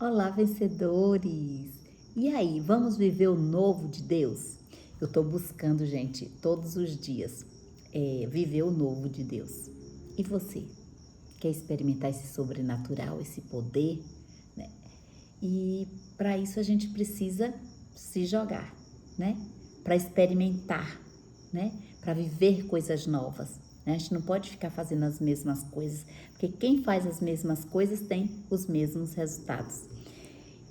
Olá, vencedores! E aí, vamos viver o novo de Deus? Eu estou buscando, gente, todos os dias, viver o novo de Deus. E você? Quer experimentar esse sobrenatural, esse poder, né? E para isso a gente precisa se jogar, né? Para experimentar, né? Para viver coisas novas, né? A gente não pode ficar fazendo as mesmas coisas, porque quem faz as mesmas coisas tem os mesmos resultados.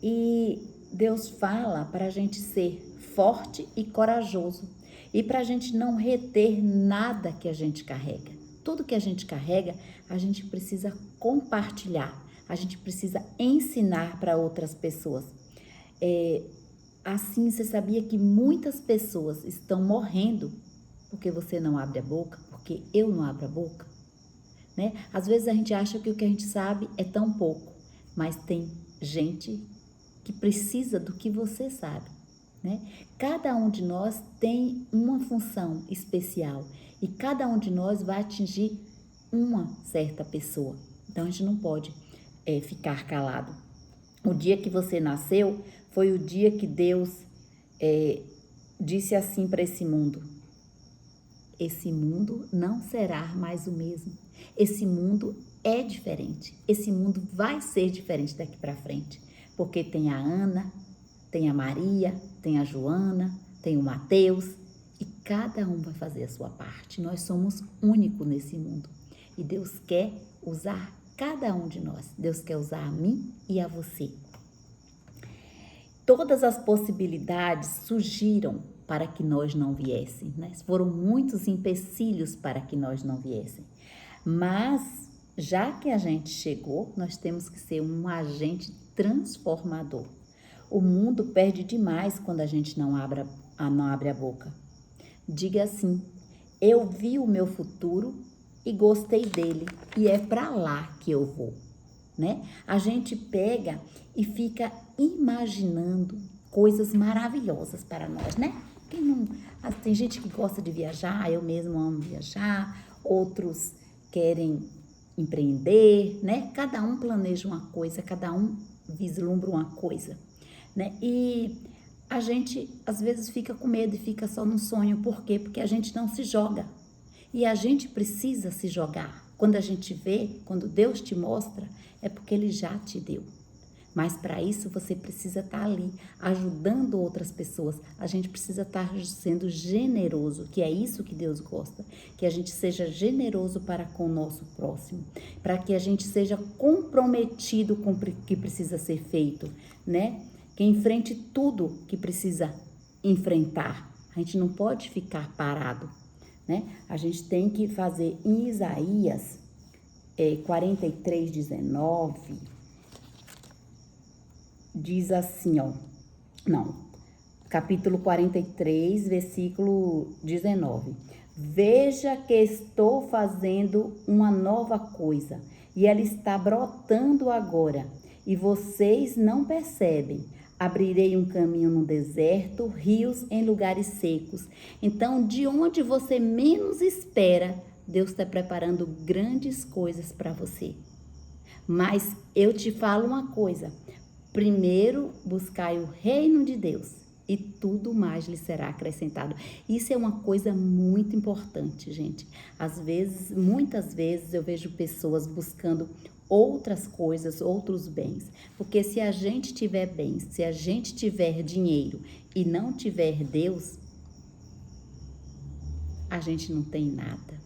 E Deus fala para a gente ser forte e corajoso e para a gente não reter nada que a gente carrega. Tudo que a gente carrega, a gente precisa compartilhar, a gente precisa ensinar para outras pessoas. Assim, você sabia que muitas pessoas estão morrendo porque você não abre a boca, porque eu não abro a boca, né? Às vezes a gente acha que o que a gente sabe é tão pouco, mas tem gente que precisa do que você sabe, né? Cada um de nós tem uma função especial e cada um de nós vai atingir uma certa pessoa. Então a gente não pode ficar calado. O dia que você nasceu foi o dia que Deus disse assim para esse mundo: esse mundo não será mais o mesmo. Esse mundo é diferente. Esse mundo vai ser diferente daqui para frente. Porque tem a Ana, tem a Maria, tem a Joana, tem o Mateus. E cada um vai fazer a sua parte. Nós somos únicos nesse mundo. E Deus quer usar cada um de nós. Deus quer usar a mim e a você. Todas as possibilidades surgiram para que nós não viessem, né? Foram muitos empecilhos para que nós não viessem. Mas, já que a gente chegou, nós temos que ser um agente transformador. O mundo perde demais quando a gente não abre a boca. Diga assim: eu vi o meu futuro e gostei dele, e é para lá que eu vou, né? A gente pega e fica imaginando coisas maravilhosas para nós, né? Tem gente que gosta de viajar, eu mesmo amo viajar, outros querem empreender, né? Cada um planeja uma coisa, cada um vislumbra uma coisa, né? E a gente às vezes fica com medo e fica só no sonho. Por quê? Porque a gente não se joga. E a gente precisa se jogar. Quando a gente vê, quando Deus te mostra, é porque Ele já te deu. Mas para isso você precisa estar ali, ajudando outras pessoas. A gente precisa estar sendo generoso, que é isso que Deus gosta. Que a gente seja generoso para com o nosso próximo. Para que a gente seja comprometido com o que precisa ser feito, né? Que enfrente tudo que precisa enfrentar. A gente não pode ficar parado, né? A gente tem que fazer em Isaías 43:19, diz assim, ó, não, capítulo 43, versículo 19. Veja que estou fazendo uma nova coisa e ela está brotando agora e vocês não percebem. Abrirei um caminho no deserto, rios em lugares secos. Então, de onde você menos espera, Deus está preparando grandes coisas para você. Mas eu te falo uma coisa: primeiro buscai o reino de Deus e tudo mais lhe será acrescentado. Isso é uma coisa muito importante, gente. Às vezes, muitas vezes eu vejo pessoas buscando outras coisas, outros bens. Porque se a gente tiver bens, se a gente tiver dinheiro e não tiver Deus, a gente não tem nada.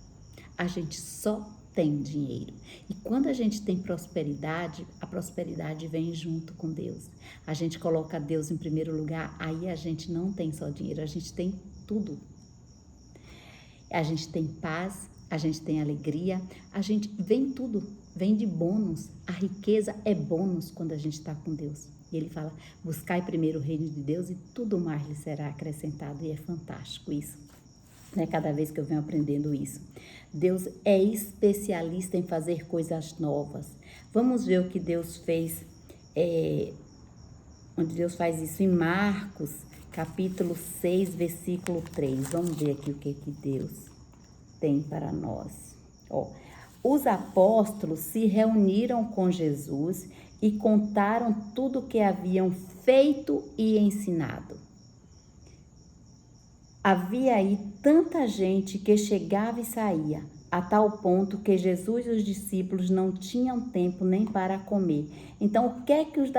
A gente só tem dinheiro. E quando a gente tem prosperidade, a prosperidade vem junto com Deus. A gente coloca Deus em primeiro lugar, aí a gente não tem só dinheiro, a gente tem tudo. A gente tem paz, a gente tem alegria, a gente vem tudo, vem de bônus. A riqueza é bônus quando a gente está com Deus. E ele fala: buscai primeiro o reino de Deus e tudo mais lhe será acrescentado. E é fantástico isso, né? Cada vez que eu venho aprendendo isso. Deus é especialista em fazer coisas novas. Vamos ver o que Deus fez, onde Deus faz isso em Marcos, capítulo 6, versículo 3. Vamos ver aqui o que Deus tem para nós. Ó, os apóstolos se reuniram com Jesus e contaram tudo o que haviam feito e ensinado. Havia aí tanta gente que chegava e saía, a tal ponto que Jesus e os discípulos não tinham tempo nem para comer. Então, o que é que os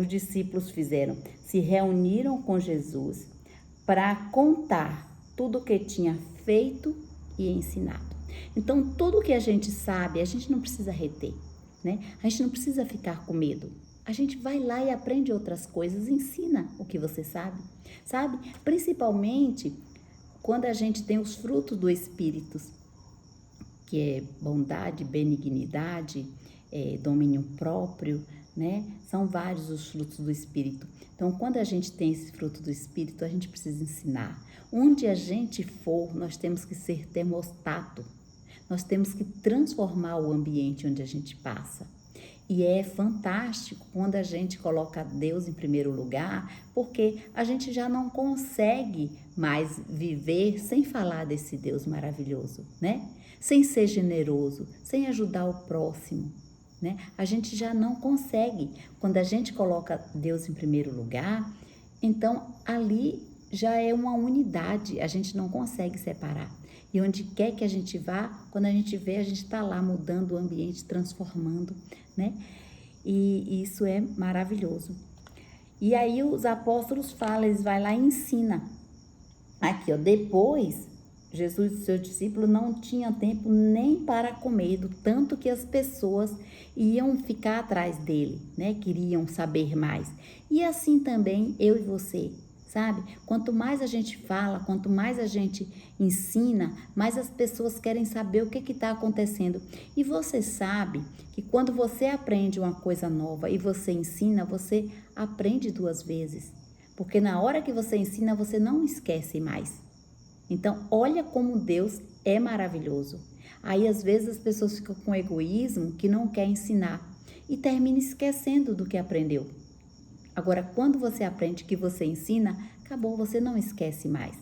discípulos fizeram? Se reuniram com Jesus para contar tudo o que tinha feito e ensinado. Então, tudo que a gente sabe, a gente não precisa reter, né? A gente não precisa ficar com medo. A gente vai lá e aprende outras coisas, ensina o que você sabe, sabe? Principalmente quando a gente tem os frutos do Espírito, que é bondade, benignidade, domínio próprio, né? São vários os frutos do Espírito. Então, quando a gente tem esse fruto do Espírito, a gente precisa ensinar. Onde a gente for, nós temos que ser termostato. Nós temos que transformar o ambiente onde a gente passa. E é fantástico quando a gente coloca Deus em primeiro lugar, porque a gente já não consegue mais viver sem falar desse Deus maravilhoso, né? Sem ser generoso, sem ajudar o próximo, né? A gente já não consegue. Quando a gente coloca Deus em primeiro lugar, então ali já é uma unidade, a gente não consegue separar. E onde quer que a gente vá, quando a gente vê, a gente está lá mudando o ambiente, transformando, né? E isso é maravilhoso. E aí os apóstolos falam, eles vão lá e ensinam. Aqui, ó, depois, Jesus e seus discípulos não tinham tempo nem para comer, do tanto que as pessoas iam ficar atrás dele, né? Queriam saber mais. E assim também eu e você, sabe? Quanto mais a gente fala, quanto mais a gente ensina, mais as pessoas querem saber o que está acontecendo. E você sabe que quando você aprende uma coisa nova e você ensina, você aprende 2 vezes. Porque na hora que você ensina, você não esquece mais. Então, olha como Deus é maravilhoso. Aí, às vezes, as pessoas ficam com egoísmo que não quer ensinar e termina esquecendo do que aprendeu. Agora, quando você aprende que você ensina, acabou, você não esquece mais.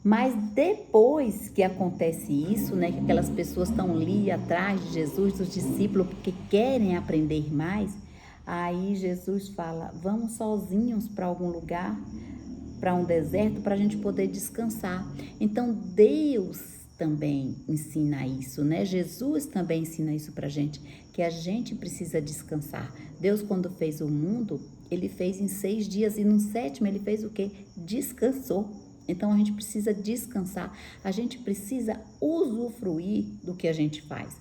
Mas depois que acontece isso, né, que aquelas pessoas estão ali atrás de Jesus, dos discípulos, porque querem aprender mais, aí Jesus fala, vamos sozinhos para algum lugar, para um deserto, para a gente poder descansar. Então, Deus também ensina isso, né? Jesus também ensina isso para a gente, que a gente precisa descansar. Deus, quando fez o mundo, ele fez em 6 dias e no 7º ele fez o quê? Descansou. Então, a gente precisa descansar, a gente precisa usufruir do que a gente faz.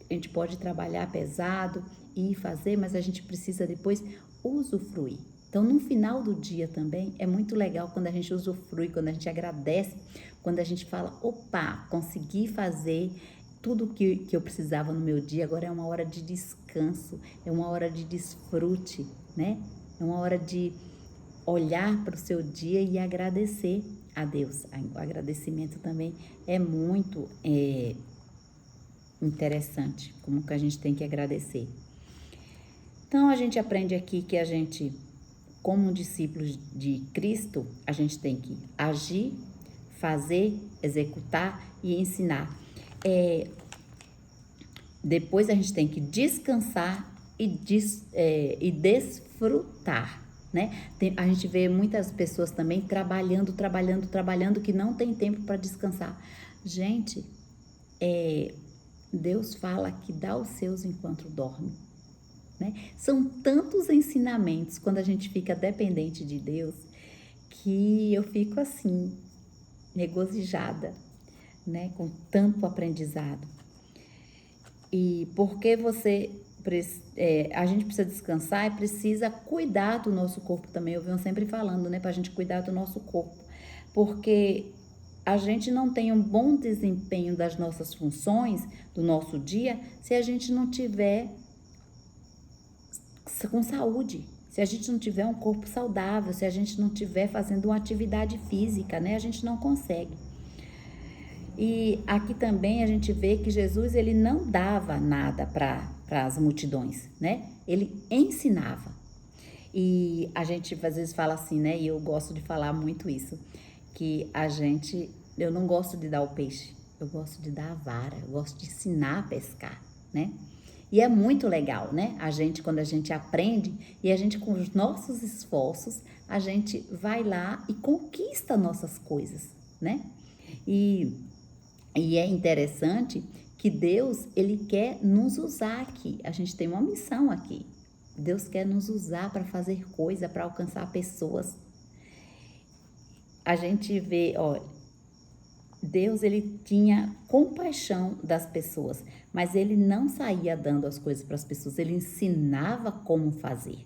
A gente pode trabalhar pesado e fazer, mas a gente precisa depois usufruir. Então, no final do dia também, é muito legal quando a gente usufrui, quando a gente agradece, quando a gente fala, opa, consegui fazer tudo que eu precisava no meu dia, agora é uma hora de descanso, é uma hora de desfrute, né? É uma hora de olhar para o seu dia e agradecer a Deus. O agradecimento também é muito interessante, como que a gente tem que agradecer. Então, a gente aprende aqui que a gente, como discípulos de Cristo, a gente tem que agir, fazer, executar e ensinar. Depois a gente tem que descansar e desfrutar, né? A gente vê muitas pessoas também trabalhando, que não tem tempo para descansar. Gente, Deus fala que dá os seus enquanto dorme. Né? São tantos ensinamentos quando a gente fica dependente de Deus que eu fico assim, regozijada, né? Com tanto aprendizado. E porque a gente precisa descansar e precisa cuidar do nosso corpo também. Eu venho sempre falando, né? Para a gente cuidar do nosso corpo. Porque a gente não tem um bom desempenho das nossas funções, do nosso dia, se a gente não tiver com saúde, se a gente não tiver um corpo saudável, se a gente não tiver fazendo uma atividade física, né? A gente não consegue. E aqui também a gente vê que Jesus, ele não dava nada para as multidões, né? Ele ensinava. E a gente às vezes fala assim, né? E eu gosto de falar muito isso, que eu não gosto de dar o peixe, eu gosto de dar a vara, eu gosto de ensinar a pescar, né? E é muito legal, né? Quando a gente aprende e a gente, com os nossos esforços, a gente vai lá e conquista nossas coisas, né? E, e é interessante que Deus, Ele quer nos usar aqui. A gente tem uma missão aqui. Deus quer nos usar para fazer coisa, para alcançar pessoas. A gente vê, olha, Deus, Ele tinha compaixão das pessoas, mas Ele não saía dando as coisas para as pessoas, Ele ensinava como fazer.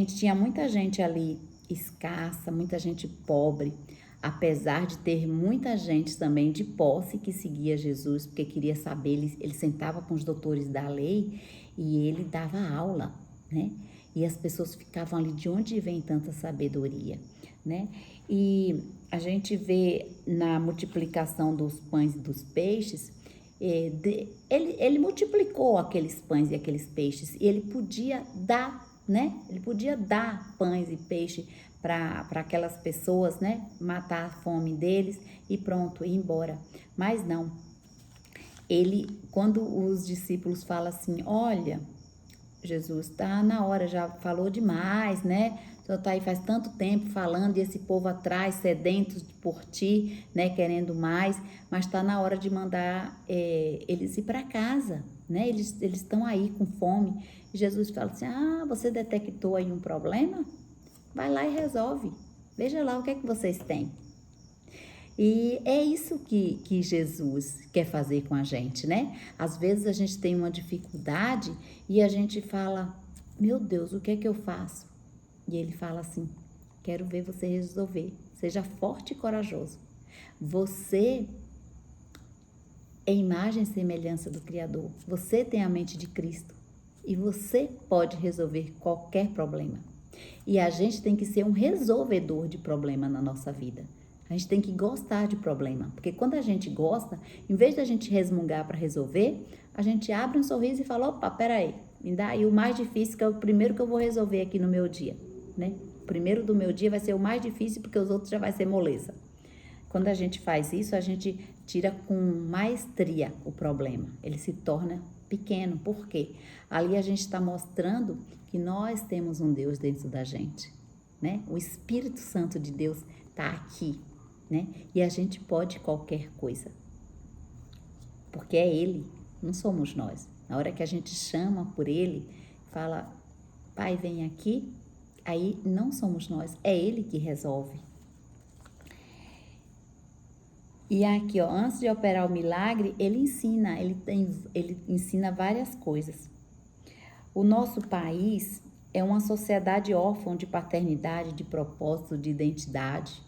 Tinha muita gente ali escassa, muita gente pobre, apesar de ter muita gente também de posse que seguia Jesus, porque queria saber, ele sentava com os doutores da lei e ele dava aula, né? E as pessoas ficavam ali, de onde vem tanta sabedoria, né? E a gente vê na multiplicação dos pães e dos peixes, ele multiplicou aqueles pães e aqueles peixes e ele podia dar, né? Ele podia dar pães e peixe para aquelas pessoas, né? Matar a fome deles e pronto, ir embora. Mas não. Quando os discípulos falam assim, olha, Jesus, tá na hora, já falou demais, né? O senhor tá aí faz tanto tempo falando e esse povo atrás, sedento por ti, né? Querendo mais, mas tá na hora de mandar eles ir para casa, né? Eles estão aí com fome. E Jesus fala assim, você detectou aí um problema? Vai lá e resolve. Veja lá o que é que vocês têm. E é isso que Jesus quer fazer com a gente, né? Às vezes a gente tem uma dificuldade e a gente fala, meu Deus, o que é que eu faço? E ele fala assim, quero ver você resolver. Seja forte e corajoso. Você é imagem e semelhança do Criador. Você tem a mente de Cristo. E você pode resolver qualquer problema. E a gente tem que ser um resolvedor de problema na nossa vida. A gente tem que gostar de problema, porque quando a gente gosta, em vez da gente resmungar para resolver, a gente abre um sorriso e fala, opa, peraí, me dá aí o mais difícil, que é o primeiro que eu vou resolver aqui no meu dia, né? O primeiro do meu dia vai ser o mais difícil, porque os outros já vai ser moleza. Quando a gente faz isso, a gente tira com maestria o problema, ele se torna pequeno, por quê? Ali a gente está mostrando que nós temos um Deus dentro da gente, né? O Espírito Santo de Deus está aqui, né? E a gente pode qualquer coisa, porque é Ele, não somos nós. Na hora que a gente chama por Ele, fala, Pai, vem aqui, aí não somos nós, é Ele que resolve. E aqui, ó, antes de operar o milagre, ele ensina várias coisas. O nosso país é uma sociedade órfã de paternidade, de propósito, de identidade.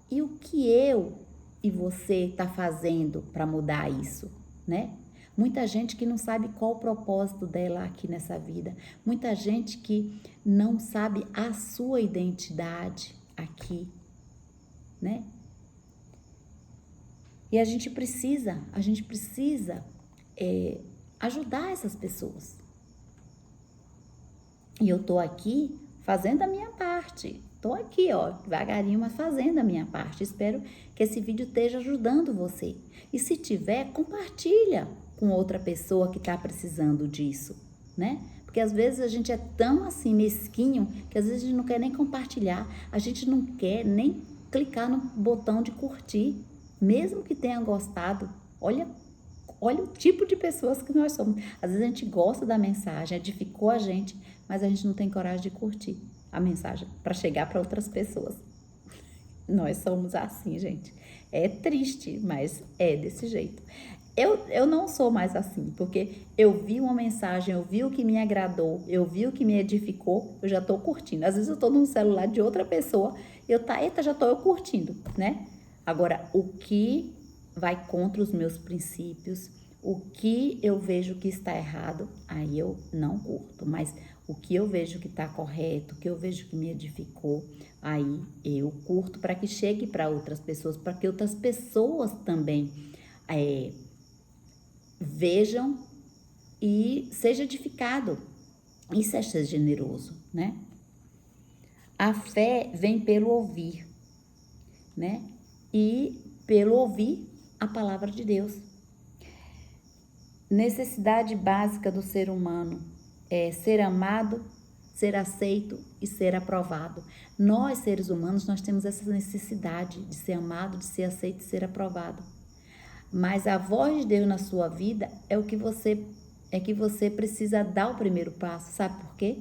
E o que eu e você está fazendo para mudar isso, né? Muita gente que não sabe qual o propósito dela aqui nessa vida. Muita gente que não sabe a sua identidade aqui, né? E a gente precisa ajudar essas pessoas. E eu tô aqui fazendo a minha parte. Tô aqui, ó, devagarinho, mas fazendo a minha parte. Espero que esse vídeo esteja ajudando você. E se tiver, compartilha com outra pessoa que está precisando disso, né? Porque às vezes a gente é tão assim mesquinho que às vezes a gente não quer nem compartilhar, a gente não quer nem clicar no botão de curtir, mesmo que tenha gostado. Olha o tipo de pessoas que nós somos. Às vezes a gente gosta da mensagem, edificou a gente, mas a gente não tem coragem de curtir a mensagem para chegar para outras pessoas. Nós somos assim, gente. É triste, mas é desse jeito. Eu não sou mais assim, porque eu vi uma mensagem, eu vi o que me agradou, eu vi o que me edificou, eu já estou curtindo. Às vezes eu estou no celular de outra pessoa, já estou eu curtindo, né? Agora, o que vai contra os meus princípios, o que eu vejo que está errado, aí eu não curto. Mas o que eu vejo que está correto, o que eu vejo que me edificou, aí eu curto para que chegue para outras pessoas, para que outras pessoas também vejam e seja edificado. Isso é ser generoso, né? A fé vem pelo ouvir, né? E pelo ouvir a palavra de Deus. necessidade básica do ser humano é ser amado, ser aceito e ser aprovado. Nós, seres humanos, nós temos essa necessidade de ser amado, de ser aceito e ser aprovado. Mas a voz de Deus na sua vida é que você precisa dar o primeiro passo. Sabe por quê?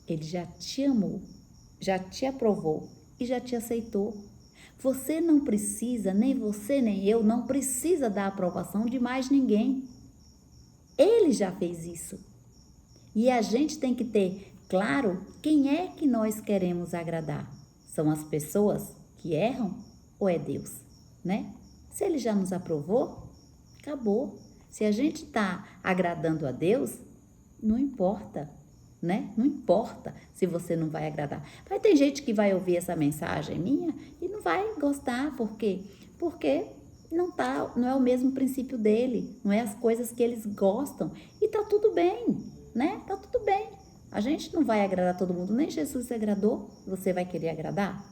Ele já te amou, já te aprovou e já te aceitou. Você não precisa, nem você nem eu, não precisa da aprovação de mais ninguém. Ele já fez isso. E a gente tem que ter claro quem é que nós queremos agradar. São as pessoas que erram ou é Deus, né? Se ele já nos aprovou, acabou. Se a gente está agradando a Deus, não importa, né? Não importa se você não vai agradar. Vai ter gente que vai ouvir essa mensagem minha e não vai gostar. Por quê? Porque não é o mesmo princípio dele, não é as coisas que eles gostam. E tá tudo bem, né? Tá tudo bem. A gente não vai agradar todo mundo, nem Jesus se agradou. Você vai querer agradar?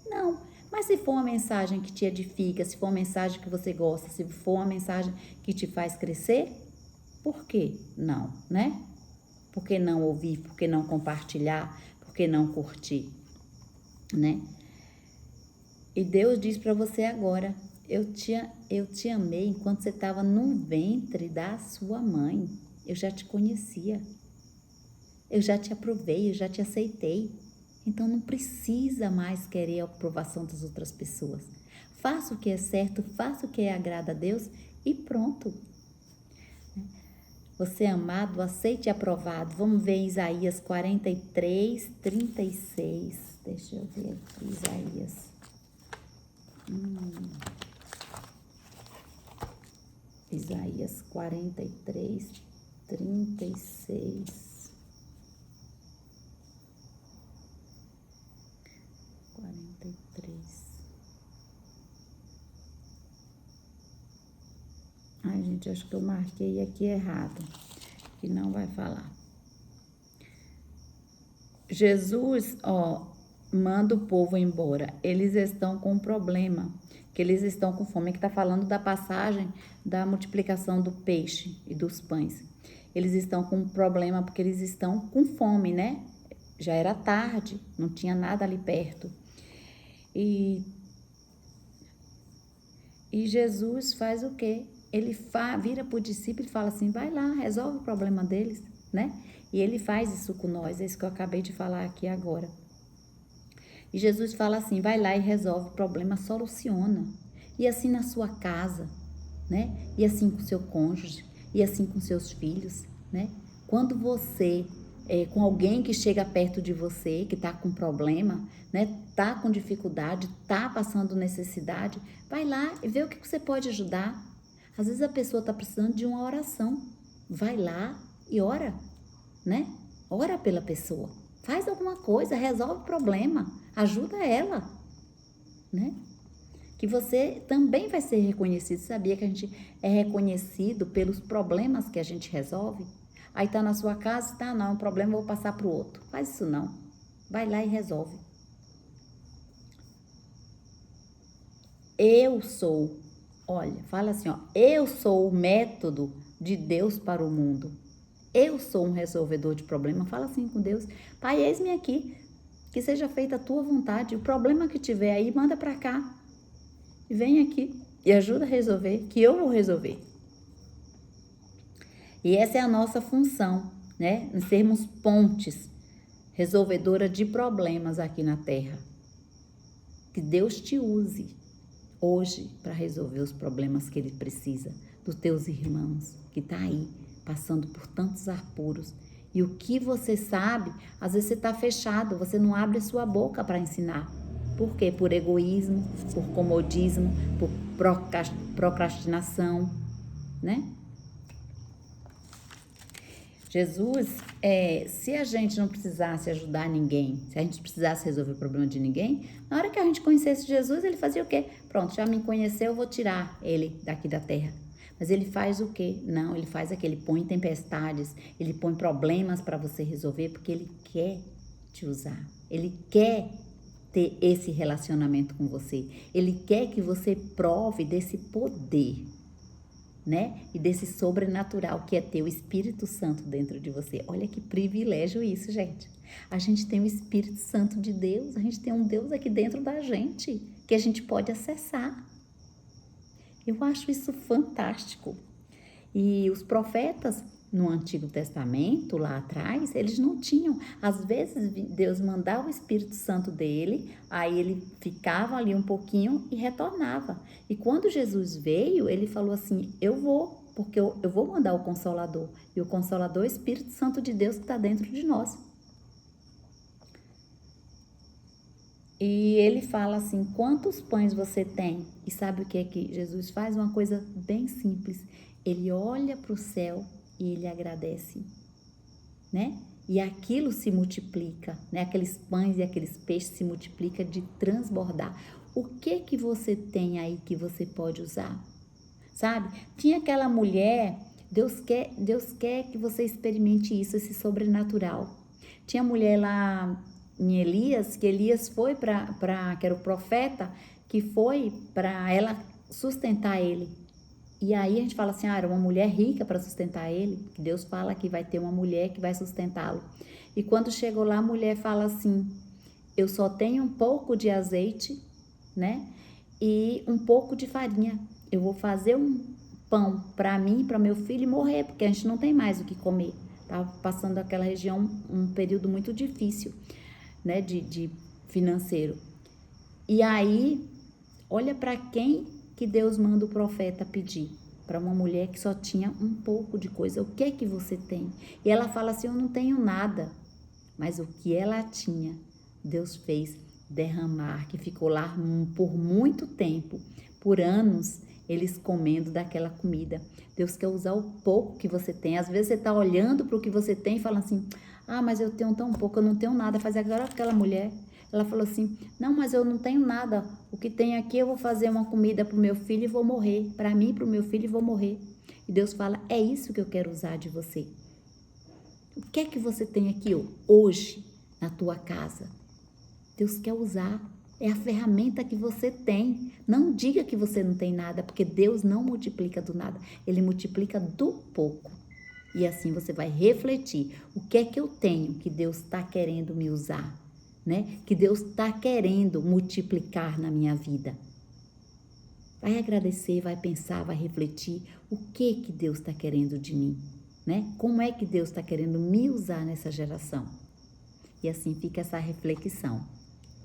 Não. Mas se for uma mensagem que te edifica, se for uma mensagem que você gosta, se for uma mensagem que te faz crescer, por que não, né? Por que não ouvir? Por que não compartilhar? Por que não curtir, né? E Deus diz para você agora, eu te amei enquanto você estava no ventre da sua mãe. Eu já te conhecia. Eu já te aprovei, eu já te aceitei. Então não precisa mais querer a aprovação das outras pessoas. Faça o que é certo, faça o que agrada a Deus e pronto. Você é amado, aceite e aprovado. Vamos ver Isaías 43, 36. Deixa eu ver aqui, Isaías. Isaías 43, 36. 43. Ai, gente, acho que eu marquei aqui errado, que não vai falar. Jesus, manda o povo embora. Eles estão com um problema, que eles estão com fome, que está falando da passagem da multiplicação do peixe e dos pães. Eles estão com um problema porque eles estão com fome, né? Já era tarde, não tinha nada ali perto. E Jesus faz o quê? Ele vira para o discípulo e fala assim, vai lá, resolve o problema deles, né? E ele faz isso com nós, é isso que eu acabei de falar aqui agora. E Jesus fala assim, vai lá e resolve o problema, soluciona. E assim na sua casa, né? E assim com seu cônjuge, e assim com seus filhos, né? Quando você, com alguém que chega perto de você, que está com problema, né? Tá com dificuldade, tá passando necessidade, vai lá e vê o que você pode ajudar. Às vezes a pessoa está precisando de uma oração. Vai lá e ora, né? Ora pela pessoa. Faz alguma coisa, resolve o problema, ajuda ela, né? Que você também vai ser reconhecido. Sabia que a gente é reconhecido pelos problemas que a gente resolve? Aí tá na sua casa, tá, não, é um problema, eu vou passar pro outro. Faz isso não. Vai lá e resolve. Eu sou, olha, fala assim, eu sou o método de Deus para o mundo. Eu sou um resolvedor de problema. Fala assim com Deus. Pai, eis-me aqui. Que seja feita a tua vontade. O problema que tiver aí, manda para cá. E vem aqui e ajuda a resolver, que eu vou resolver. E essa é a nossa função, né? Em sermos pontes, resolvedora de problemas aqui na Terra. Que Deus te use hoje para resolver os problemas que Ele precisa dos teus irmãos, que tá aí passando por tantos apuros. E o que você sabe, às vezes você está fechado, você não abre a sua boca para ensinar. Por quê? Por egoísmo, por comodismo, por procrastinação, né? Jesus, se a gente não precisasse ajudar ninguém, se a gente precisasse resolver o problema de ninguém, na hora que a gente conhecesse Jesus, ele fazia o quê? Pronto, já me conheceu, eu vou tirar ele daqui da terra. Mas ele faz o quê? Não, ele faz aquele, põe tempestades, ele põe problemas para você resolver, porque ele quer te usar. Ele quer ter esse relacionamento com você. Ele quer que você prove desse poder. né? E desse sobrenatural que é ter o Espírito Santo dentro de você. Olha que privilégio isso, gente. A gente tem o Espírito Santo de Deus, a gente tem um Deus aqui dentro da gente que a gente pode acessar. Eu acho isso fantástico. E os profetas no Antigo Testamento, lá atrás, eles não tinham. Às vezes Deus mandava o Espírito Santo dele, aí ele ficava ali um pouquinho e retornava. E quando Jesus veio, ele falou assim: eu vou, porque eu vou mandar o Consolador. E o Consolador é o Espírito Santo de Deus que está dentro de nós. E ele fala assim: quantos pães você tem? E sabe o que é que Jesus faz? Uma coisa bem simples. Ele olha para o céu e ele agradece, né? E aquilo se multiplica, né? Aqueles pães e aqueles peixes se multiplica de transbordar. O que que você tem aí que você pode usar? Sabe? Tinha aquela mulher, Deus quer que você experimente isso, esse sobrenatural. Tinha mulher lá em Elias, que Elias foi que era o profeta, que foi para ela sustentar ele. E aí a gente fala assim, era uma mulher rica para sustentar ele, que Deus fala que vai ter uma mulher que vai sustentá-lo. E quando chegou lá, a mulher fala assim, eu só tenho um pouco de azeite, né? E um pouco de farinha. Eu vou fazer um pão para mim, para meu filho e morrer, porque a gente não tem mais o que comer. Estava passando aquela região um período muito difícil, né, de financeiro. E aí, olha para quem que Deus manda o profeta pedir. Para uma mulher que só tinha um pouco de coisa. O que é que você tem? E ela fala assim, eu não tenho nada. Mas o que ela tinha, Deus fez derramar, que ficou lá por muito tempo, por anos, eles comendo daquela comida. Deus quer usar o pouco que você tem. Às vezes você está olhando para o que você tem e fala assim, ah, mas eu tenho tão pouco, eu não tenho nada. Faz agora aquela mulher, ela falou assim, não, mas eu não tenho nada. O que tem aqui eu vou fazer uma comida para o meu filho e vou morrer. Para mim, para o meu filho e vou morrer. E Deus fala, é isso que eu quero usar de você. O que é que você tem aqui hoje na tua casa? Deus quer usar. É a ferramenta que você tem. Não diga que você não tem nada, porque Deus não multiplica do nada. Ele multiplica do pouco. E assim você vai refletir. O que é que eu tenho que Deus está querendo me usar? Né? Que Deus está querendo multiplicar na minha vida. Vai agradecer, vai pensar, vai refletir. O que Deus está querendo de mim? Né? Como é que Deus está querendo me usar nessa geração? E assim fica essa reflexão.